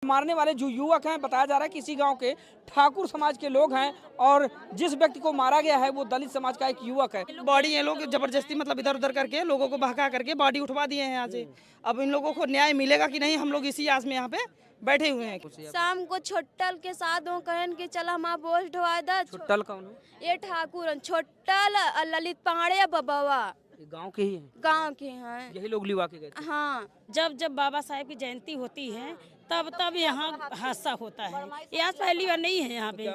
मारने वाले जो युवक हैं, बताया जा रहा है कि इसी गांव के ठाकुर समाज के लोग हैं और जिस व्यक्ति को मारा गया है वो दलित समाज का एक युवक है। बॉडी ये लोग जबरदस्ती मतलब इधर उधर करके लोगों को बहका करके बॉडी उठवा दिए हैं यहाँ से। अब इन लोगों को न्याय मिलेगा कि नहीं, हम लोग इसी आस में यहाँ पे बैठे हुए हैं। शाम को छोटल के साथ वो कहन कि चल हमारा बोझ ढोआ दा। छुट्टल कौन है? ये ठाकुर छोटल ललित पांडे बबवा गांव के ही हैं, गांव के हैं। यही लोग लिवा के गए थे। हाँ, जब जब बाबा साहेब की जयंती होती है तब यहाँ हादसा होता है। ये आज पहली बार नहीं है यहाँ पे,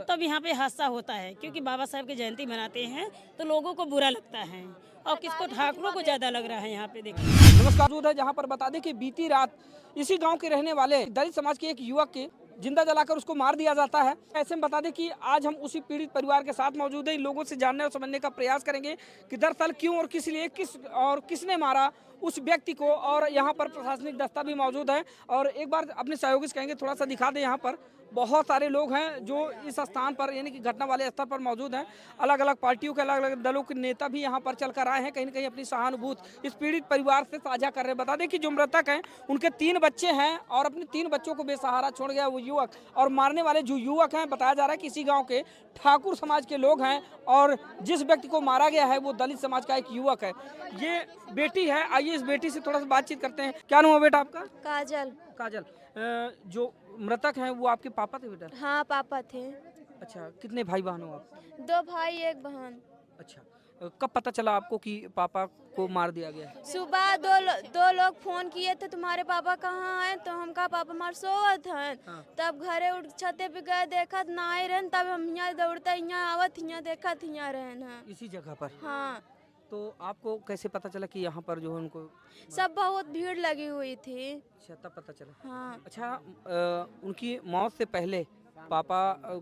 तब यहाँ पे हादसा होता है क्योंकि बाबा साहेब की जयंती मनाते हैं तो लोगों को बुरा लगता है और किसको ठाकुरों को ज्यादा लग रहा है यहाँ पे। देखिए नमस्कार, मौजूद है जहाँ पर बता दें कि बीती रात इसी गांव के रहने वाले दलित समाज के एक युवक के जिंदा जलाकर उसको मार दिया जाता है। ऐसे में बता दें कि आज हम उसी पीड़ित परिवार के साथ मौजूद हैं। इन लोगों से जानने और समझने का प्रयास करेंगे कि दरअसल क्यों और किस लिए किसने मारा उस व्यक्ति को। और यहाँ पर प्रशासनिक दस्ता भी मौजूद है और एक बार अपने सहयोगी से कहेंगे थोड़ा सा दिखा दें। यहाँ पर बहुत सारे लोग हैं जो इस स्थान पर यानी कि घटना वाले स्थल पर मौजूद हैं। अलग अलग पार्टियों के अलग अलग दलों के नेता भी यहाँ पर चलकर आए हैं, कहीं न कहीं अपनी सहानुभूति इस पीड़ित परिवार से साझा कर रहे हैं। बता दें कि जो मृतक हैं उनके 3 बच्चे हैं और अपने 3 बच्चों को बेसहारा छोड़ गया वो युवक। और मारने वाले जो युवक हैं, बताया जा रहा है कि इसी गाँव के ठाकुर समाज के लोग हैं और जिस व्यक्ति को मारा गया है वो दलित समाज का एक युवक है। ये बेटी है, आइए इस बेटी से थोड़ा सा बातचीत करते हैं। क्या नाम है बेटा आपका? काजल। काजल। जो मृतक हैं वो आपके पापा थे बेटा? हाँ, पापा थे। अच्छा, कितने भाई बहन हो आप? 2 भाई 1 बहन। अच्छा, कब पता चला आपको कि पापा को मार दिया गया? सुबह दो लोग फोन किए थे तुम्हारे पापा कहाँ हैं, तो हम कहा पापा हमारे सोवत हैं। हाँ। तब घरे उठ छते पे गए, देखत ना आए रहन, तब हम यहाँ दौड़ता यहाँ आवत यहाँ देखत यहाँ रहन है। इसी जगह पर? हाँ। तो आपको कैसे पता चला कि यहाँ पर जो है उनको? सब बहुत भीड़ लगी हुई थी। अच्छा, तब पता चला। हाँ। अच्छा, उनकी मौत से पहले पापा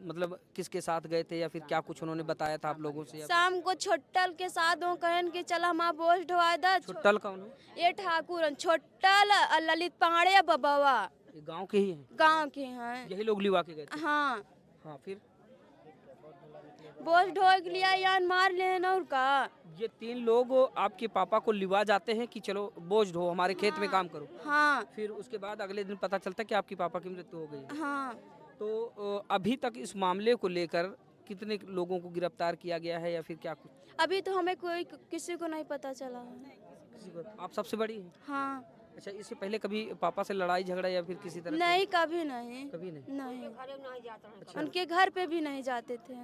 मतलब किसके साथ गए थे या फिर क्या कुछ उन्होंने बताया था आप लोगों से? शाम को छोटल के साथ वो कहन कि चल हमारा बोझ ढोआ दा। छुट्टल कौन है? ये ठाकुर छोटल ललित पांडे बबवा ये गांव के ही हैं, गांव के हैं। यही लोग लिवा के गए थे। हाँ, हाँ, फिर बोझ ढोए के लिए यार मार लेना और का। ये 3 लोग आपके पापा को लिवा जाते हैं कि चलो बोझ ढो, हमारे खेत में काम करो। हाँ। फिर उसके बाद अगले दिन पता चलता है कि आपके पापा की मृत्यु हो गई है। हाँ। तो अभी तक इस मामले को लेकर कितने लोगों को गिरफ्तार किया गया है या फिर क्या कुछ? अभी तो हमें किसी को नहीं पता चला है। किसी को? आप सबसे बड़ी हैं? हाँ। अच्छा, इससे पहले कभी पापा से लड़ाई झगड़ा या फिर किसी तरह? नहीं, कभी नहीं। कभी नहीं। नहीं, अच्छा। उनके घर पे भी नहीं जाते थे।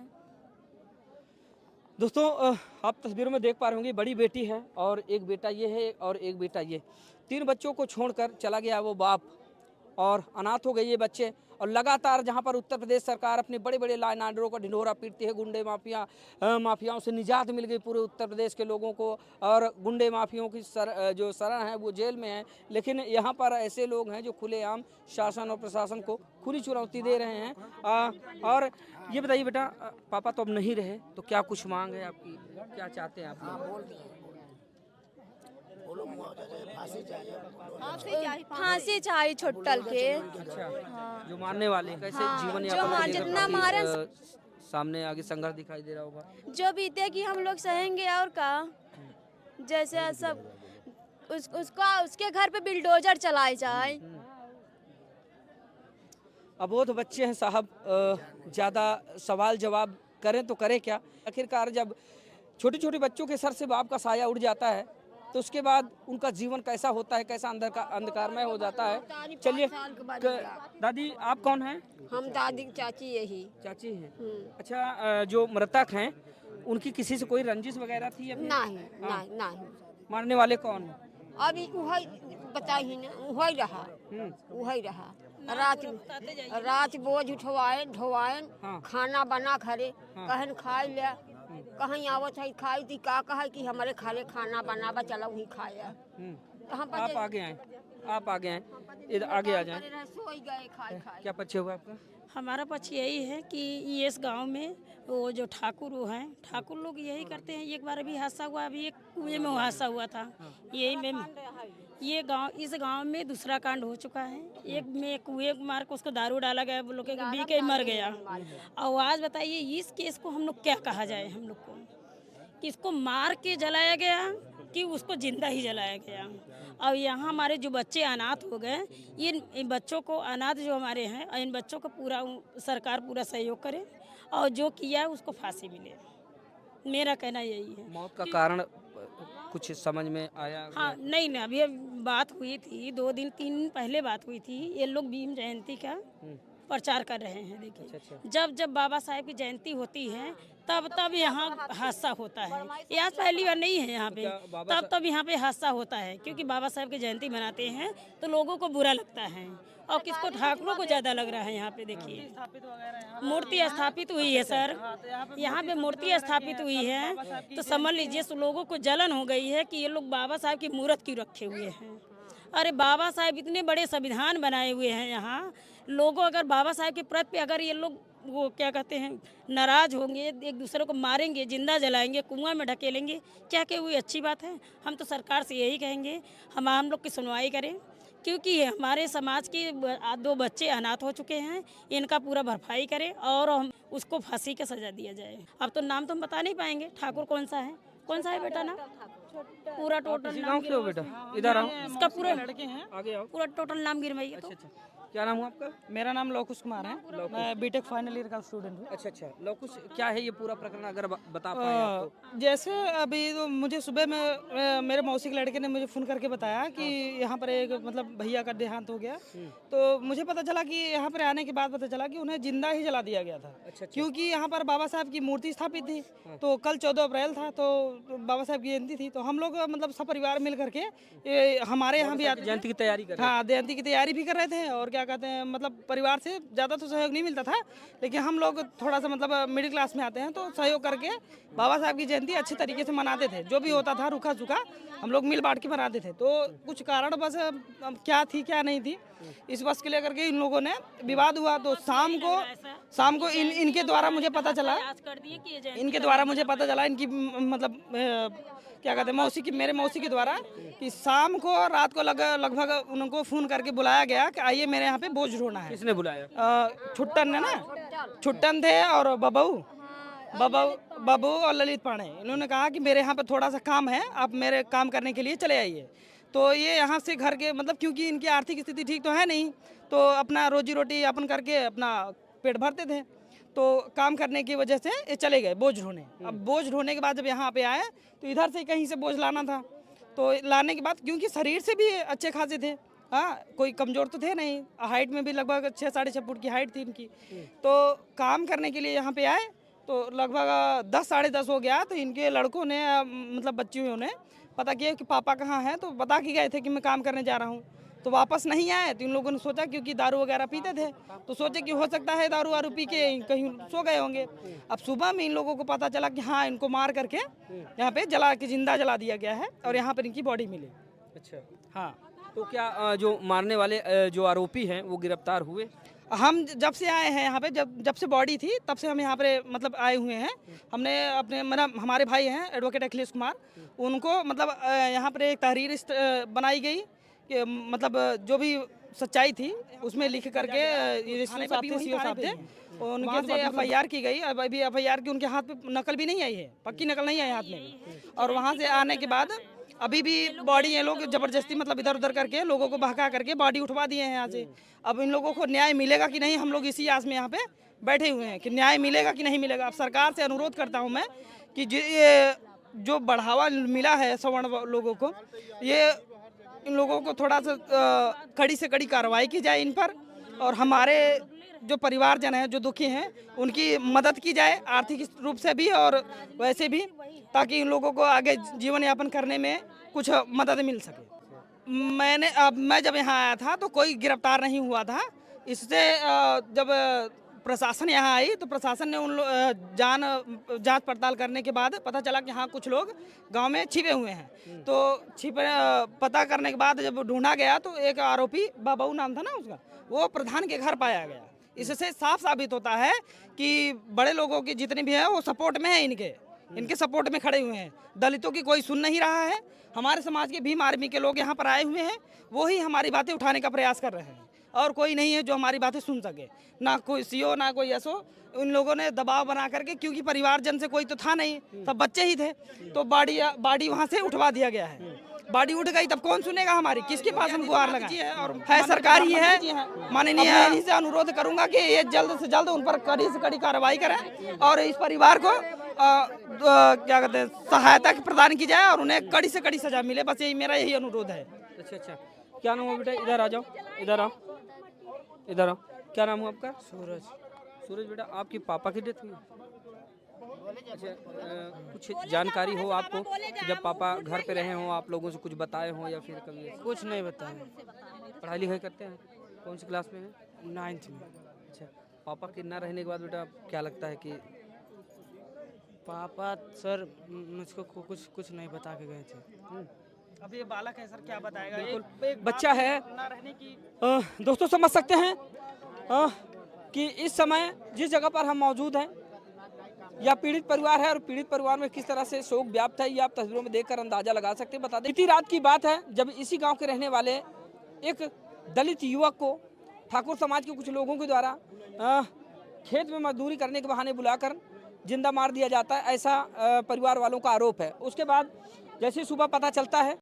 दोस्तों, आप तस्वीरों में देख पा रहे होंगे, बड़ी बेटी है और एक बेटा ये है और एक बेटा ये। 3 बच्चों को छोड़कर चला गया वो बाप और अनाथ हो गए ये बच्चे। और लगातार जहां पर उत्तर प्रदेश सरकार अपने बड़े बड़े लॉ एंड ऑर्डर का ढिंढोरा पीटती है, गुंडे माफियाओं से निजात मिल गई पूरे उत्तर प्रदेश के लोगों को और गुंडे माफियाओं की जो शरण है वो जेल में है। लेकिन यहाँ पर ऐसे लोग हैं जो खुलेआम शासन और प्रशासन को खुली चुनौती दे रहे हैं। और ये बताइए बेटा, पापा तो अब नहीं रहे, तो क्या कुछ मांग है आपकी, क्या चाहते हैं आप? फांसी चाहिए छोटल के। अच्छा, जो मारने वाले कैसे जीवन जो यापन जितना मारे सामने आगे संघर्ष दिखाई दे रहा होगा। जो बीतेगी हम लोग सहेंगे और का। जैसे सब उसके घर पे बिल्डोजर चलाए जाए। अबोध बच्चे हैं साहब, ज़्यादा सवाल जवाब करें तो करें क्या। आखिरकार जब छोटे छोटे बच्चों के सर से बाप का साया उड़ जाता है तो उसके बाद उनका जीवन कैसा होता है, कैसा अंधकारमय हो जाता है। चलिए, दादी आप कौन हैं? हम दादी चाची यही। चाची हैं। अच्छा, जो मृतक हैं उनकी किसी से कोई रंजिश वगैरह थी या फिर? नहीं, हाँ। नहीं, नहीं। मारने वाले कौन हैं? अभी वही बताही ना, वही रहा, वही रहा। रात बोझ ढोवाएन, हाँ। खाना बना घरे, हाँ। कहन खाए लिया, कहीं आवत है खाई थी का कहा कि हमारे खाले खाना बनावा, चला वही खाया। तो हम आप आगे आए, आप आगे आए, इधर आगे आ जाएं। सोई गए खाए। क्या पक्ष हुआ आपका? हमारा पक्ष यही है कि ये इस गांव में वो जो ठाकुर वो हैं, ठाकुर लोग यही करते हैं। एक बार अभी हादसा हुआ, अभी एक कुएं में हादसा हुआ था यही में। ये इस गांव में दूसरा कांड हो चुका है। एक में कुएं मार के उसको दारू डाला गया, वो लोग बी के मर गया। और आज बताइए इस केस को हम लोग क्या कहा जाए, हम लोग को कि इसको मार के जलाया गया कि उसको जिंदा ही जलाया गया। और यहाँ हमारे जो बच्चे अनाथ हो गए, इन बच्चों को, अनाथ जो हमारे हैं, इन बच्चों को पूरा सरकार पूरा सहयोग करे और जो किया उसको फांसी मिले। मेरा कहना यही है। मौत का कारण कुछ समझ में आया? हाँ, नहीं ना, अभी बात हुई थी 2 दिन 3 दिन पहले बात हुई थी। ये लोग भीम जयंती का प्रचार कर रहे हैं। देखिए, जब बाबा साहेब की जयंती होती है तब यहाँ हादसा होता है। ये आज पहली बार नहीं है यहाँ पे, तब यहाँ पे हादसा होता है, क्योंकि बाबा साहेब की जयंती मनाते हैं तो लोगों को बुरा लगता है और किसको, ठाकुरों को ज़्यादा लग रहा है। यहाँ पे देखिए मूर्ति स्थापित हुई है सर, यहाँ पे मूर्ति स्थापित हुई है, तो समझ लीजिए लोगों को जलन हो गई है कि ये लोग बाबा साहेब की मूर्त क्यों रखे हुए हैं। अरे बाबा साहेब इतने बड़े संविधान बनाए हुए हैं यहाँ, लोगों अगर बाबा साहेब के प्रति अगर ये लोग वो क्या कहते हैं नाराज होंगे, एक दूसरे को मारेंगे, जिंदा जलाएंगे, कुआं में ढकेलेंगे, क्या कि वो अच्छी बात है? हम तो सरकार से यही कहेंगे हम लोग की सुनवाई करें, क्योंकि हमारे समाज के 2 बच्चे अनाथ हो चुके हैं, इनका पूरा भरपाई करें और हम उसको फांसी का सजा दिया जाए। अब तो नाम तो हम बता नहीं पाएंगे, ठाकुर कौन सा है बेटा ना, पूरा टोटल नाम गाँव बेटा इधर आओ, इसका पूरा लड़के हैं, आगे आओ। पूरा टोटल नाम गिरवाइए। तो क्या नाम हुआ आपका? मेरा नाम लौकुश कुमार है, मैं बीटेक फाइनल ईयर का स्टूडेंट हूँ। अच्छा, लौकुश, क्या है ये पूरा प्रकरण, अगर बता पाए आप तो? जैसे अभी तो मुझे सुबह में मेरे मौसी के लड़के ने मुझे फ़ोन करके बताया कि यहाँ पर एक मतलब भैया का देहांत हो गया, तो मुझे पता चला कि यहाँ पर आने के बाद पता चला कि उन्हें जिंदा ही जला दिया गया था। क्योंकि यहाँ पर बाबा साहब की मूर्ति स्थापित थी, तो कल 14 अप्रैल था, तो बाबा साहब की जयंती थी, तो हम लोग मतलब सब परिवार मिल करके हमारे यहाँ भी जयंती की तैयारी कर? हाँ, जयंती की तैयारी भी कर रहे थे, और क्या कहते हैं मतलब परिवार से ज़्यादा तो सहयोग नहीं मिलता था, लेकिन हम लोग थोड़ा सा मतलब मिडिल क्लास में आते हैं, तो सहयोग करके बाबा साहब की जयंती अच्छे तरीके से मनाते थे। जो भी होता था रूखा सूखा हम लोग मिल बांट के मनाते थे। तो कुछ कारण बस क्या थी क्या नहीं थी, इस बस के लेकर के इन लोगों ने विवाद हुआ। तो शाम को इनके द्वारा मुझे पता चला, इनकी मतलब क्या कहते हैं मेरे मौसी के द्वारा कि शाम को रात को लगभग उनको फ़ोन करके बुलाया गया कि आइए मेरे यहाँ पे बोझ ढोना है। किसने बुलाया? छुट्टन है ना, छुट्टन थे और बबू और ललित पांडे। इन्होंने कहा कि मेरे यहाँ पे थोड़ा सा काम है, आप मेरे काम करने के लिए चले आइए। तो ये यहाँ से घर के मतलब क्योंकि इनकी आर्थिक स्थिति ठीक तो है नहीं, तो अपना रोजी रोटी अपन करके अपना पेट भरते थे, तो काम करने की वजह से ये चले गए बोझ ढोने। अब बोझ ढोने के बाद जब यहाँ पे आए तो इधर से कहीं से बोझ लाना था, तो लाने के बाद क्योंकि शरीर से भी अच्छे खासे थे, हाँ कोई कमज़ोर तो थे नहीं, हाइट में भी लगभग 6 साढ़े 6 फुट की हाइट थी इनकी। तो काम करने के लिए यहाँ पे आए तो लगभग 10 साढ़े 10 हो गया। तो इनके लड़कों ने मतलब बच्चियों ने पता किया कि पापा कहाँ हैं, तो बता के गए थे कि मैं काम करने जा रहा हूँ। तो वापस नहीं आए, तो इन लोगों ने सोचा क्योंकि दारू वगैरह पीते थे, तो सोचे कि हो सकता है दारू वारू पी के कहीं सो गए होंगे। अब सुबह में इन लोगों को पता चला कि हाँ इनको मार करके यहाँ पे जिंदा जला दिया गया है और यहाँ पर इनकी बॉडी मिली। अच्छा, हाँ। तो क्या जो मारने वाले जो आरोपी हैं वो गिरफ्तार हुए? हम जब से आए हैं यहाँ पे, जब से बॉडी थी तब से हम यहाँ पे मतलब आए हुए हैं। हमने अपने मतलब हमारे भाई हैं एडवोकेट अखिलेश कुमार, उनको मतलब यहाँ पर एक तहरीर बनाई गई कि मतलब जो भी सच्चाई थी उसमें लिख करके उनके से FIR की गई। अब अभी FIR की उनके हाथ पे नकल भी नहीं आई है, पक्की नकल नहीं आई हाथ में। और वहाँ से आने के बाद अभी भी बॉडी ये लोग जबरदस्ती मतलब इधर उधर करके लोगों को बहका करके बॉडी उठवा दिए हैं यहाँ से। अब इन लोगों को न्याय मिलेगा कि नहीं, हम लोग इसी आस में यहाँ पे बैठे हुए हैं कि न्याय मिलेगा कि नहीं मिलेगा। अब सरकार से अनुरोध करता हूँ मैं कि ये जो बढ़ावा मिला है सवर्ण लोगों को, ये इन लोगों को थोड़ा सा कड़ी से कड़ी कार्रवाई की जाए इन पर, और हमारे जो परिवारजन हैं जो दुखी हैं उनकी मदद की जाए आर्थिक रूप से भी और वैसे भी, ताकि इन लोगों को आगे जीवन यापन करने में कुछ मदद मिल सके। मैं जब यहाँ आया था तो कोई गिरफ्तार नहीं हुआ था। इससे जब प्रशासन यहाँ आई तो प्रशासन ने जांच पड़ताल करने के बाद पता चला कि हाँ कुछ लोग गांव में छिपे हुए हैं। तो पता करने के बाद जब ढूंढा गया तो एक आरोपी बाबू नाम था ना उसका, वो प्रधान के घर पाया गया। इससे साफ साबित होता है कि बड़े लोगों की जितने भी हैं वो सपोर्ट में है, इनके सपोर्ट में खड़े हुए हैं। दलितों की कोई सुन नहीं रहा है। हमारे समाज के भीम आर्मी के लोग यहाँ पर आए हुए हैं, वो ही हमारी बातें उठाने का प्रयास कर रहे हैं, और कोई नहीं है जो हमारी बातें सुन सके, ना कोई CO ना कोई SO। उन लोगों ने दबाव बना करके, क्योंकि परिवारजन से कोई तो था नहीं, सब बच्चे ही थे, तो बॉडी वहाँ से उठवा दिया गया है। बॉडी उठ गई तब कौन सुनेगा हमारी, किसके पास हम गुहार लगाएं? और है सरकार ही है, माननीय इन्हीं से अनुरोध करूंगा कि ये जल्द से जल्द उन पर कड़ी से कड़ी कार्रवाई करें और इस परिवार को क्या कहते हैं सहायता प्रदान की जाए और उन्हें कड़ी से कड़ी सजा मिले, बस यही मेरा यही अनुरोध है। अच्छा अच्छा, क्या नाम है बेटा? इधर आ जाओ, इधर आओ, इधर आओ। क्या नाम है आपका? सूरज। सूरज बेटा, आपके पापा की डेथ हुई? अच्छा, कुछ जानकारी हो आपको कि जब पापा घर पे रहे हों, आप लोगों से कुछ बताए हों या फिर कभी ऐसे? कुछ नहीं बताया। पढ़ाई लिखाई करते हैं? कौन सी क्लास में है? 9th में। अच्छा, पापा के ना रहने के बाद बेटा क्या लगता है कि पापा सर मुझको कुछ नहीं बता के गए थे। अब ये बालक है सर, क्या बताएगा? बिल्कुल बच्चा है। ना रहने की दोस्तों समझ सकते हैं कि इस समय जिस जगह पर हम मौजूद हैं या पीड़ित परिवार है और पीड़ित परिवार में किस तरह से शोक व्याप्त है, ये आप तस्वीरों में देखकर अंदाजा लगा सकते हैं। बता दें बीती रात की बात है जब इसी गांव के रहने वाले एक दलित युवक को ठाकुर समाज के कुछ लोगों के द्वारा खेत में मजदूरी करने के बहाने बुलाकर जिंदा मार दिया जाता है, ऐसा परिवार वालों का आरोप है। उसके बाद जैसे सुबह पता चलता है